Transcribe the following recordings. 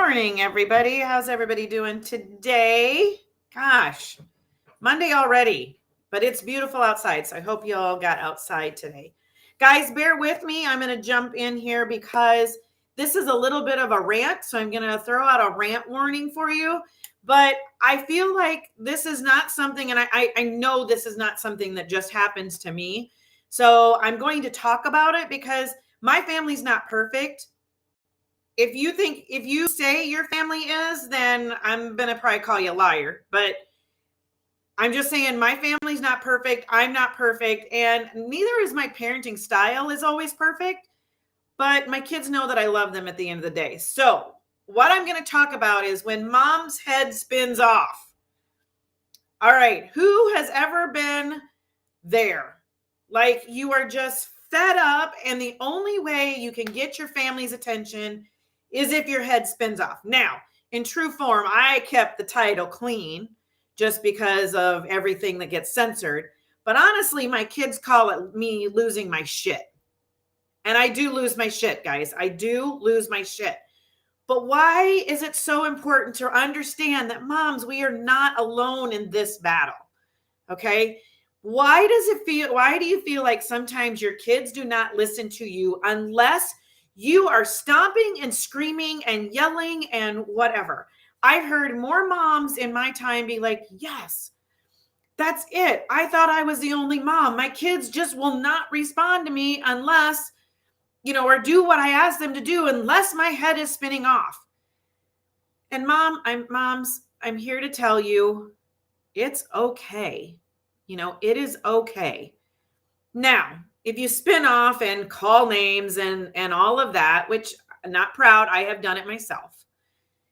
morning, everybody. How's everybody doing today? Gosh, Monday already, but it's beautiful outside. So I hope you all got outside today. Guys, bear with me. I'm going to jump in here because this is a little bit of a rant. So I'm going to throw out a rant warning for you. But I feel like this is not something, and I know this is not something that just happens to me. So I'm going to talk about it because my family's not perfect. If you say your family is, then I'm going to probably call you a liar. But I'm just saying my family's not perfect. I'm not perfect. And neither is my parenting style is always perfect. But my kids know that I love them at the end of the day. So what I'm going to talk about is when mom's head spins off. All right. Who has ever been there? Like you are just fed up and the only way you can get your family's attention is if your head spins off. Now, in true form, I kept the title clean just because of everything that gets censored. But honestly, my kids call it me losing my shit. And I do lose my shit, guys. I do lose my shit. But why is it so important to understand that moms, we are not alone in this battle? Okay? Why do you feel like sometimes your kids do not listen to you unless you are stomping and screaming and yelling and whatever? I've heard more moms in my time be like, yes, that's it. I thought I was the only mom. My kids just will not respond to me unless, or do what I ask them to do unless my head is spinning off. And moms, I'm here to tell you, it's okay. It is okay. Now, if you spin off and call names and all of that, which I'm not proud, I have done it myself.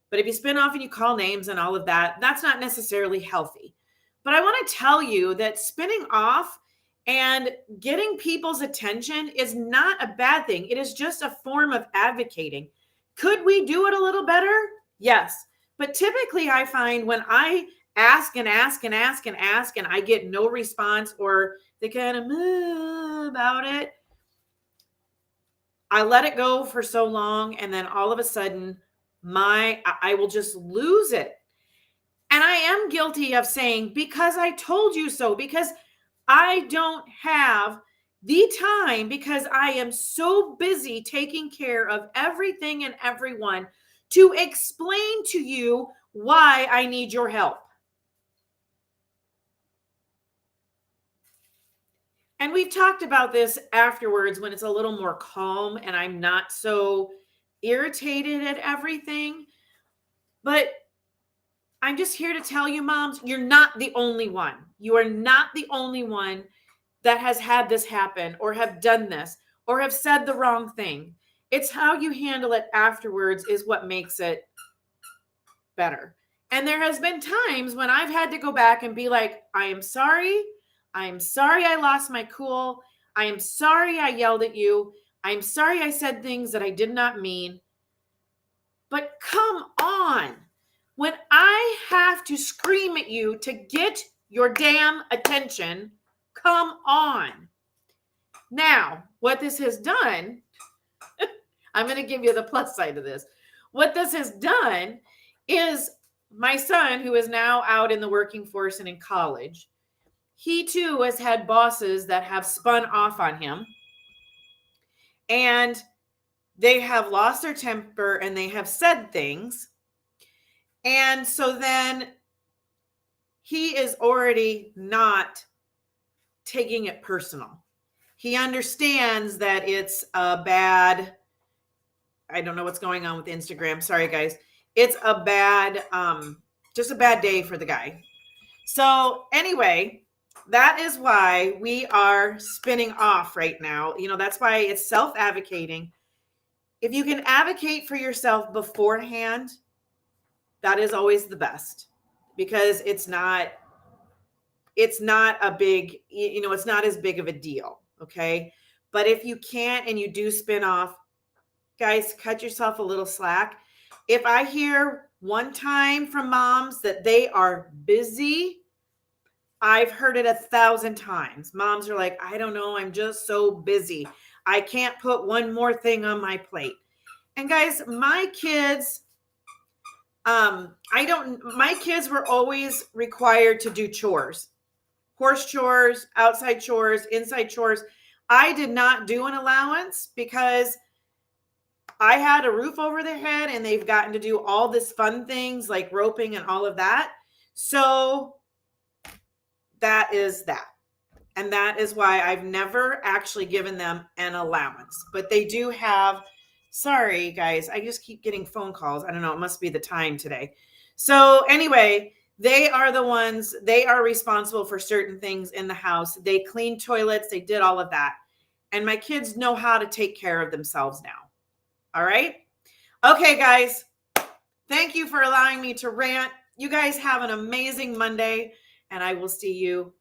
But if you spin off and you call names and all of that, that's not necessarily healthy. But I want to tell you that spinning off and getting people's attention is not a bad thing. It is just a form of advocating. Could we do it a little better? Yes. But typically I find when I ask and ask and ask and ask and I get no response or they kind of about it, I let it go for so long and then all of a sudden I will just lose it. And I am guilty of saying, because I told you so, because I don't have the time, because I am so busy taking care of everything and everyone to explain to you why I need your help. And we've talked about this afterwards when it's a little more calm and I'm not so irritated at everything. But I'm just here to tell you, moms, you're not the only one. You are not the only one that has had this happen or have done this or have said the wrong thing. It's how you handle it afterwards is what makes it better. And there has been times when I've had to go back and be like, I am sorry. I'm sorry I lost my cool. I am sorry I yelled at you. I'm sorry I said things that I did not mean. But come on. When I have to scream at you to get your damn attention, come on. Now, what this has done, I'm going to give you the plus side of this. What this has done is my son, who is now out in the working force and in college, he too has had bosses that have spun off on him and they have lost their temper and they have said things. And so then he is already not taking it personal. He understands that it's a bad, I don't know what's going on with Instagram. Sorry, guys. It's a bad, just a bad day for the guy. So anyway, that is why we are spinning off right now. That's why it's self-advocating. If you can advocate for yourself beforehand, that is always the best because it's not a big, it's not as big of a deal. Okay. But if you can't and you do spin off, guys, cut yourself a little slack. If I hear one time from moms that they are busy, I've heard it 1,000 times. Moms are like, I don't know. I'm just so busy. I can't put one more thing on my plate. And guys, my kids My kids were always required to do chores, horse chores, outside chores, inside chores. I did not do an allowance because I had a roof over their head and they've gotten to do all this fun things like roping and all of that. So that is that. And that is why I've never actually given them an allowance. But they do have, sorry guys, I just keep getting phone calls. I don't know, it must be the time today. So anyway, they are the ones, they are responsible for certain things in the house. They clean toilets, they did all of that. And my kids know how to take care of themselves now. All right? Okay, guys. Thank you for allowing me to rant. You guys have an amazing Monday, and I will see you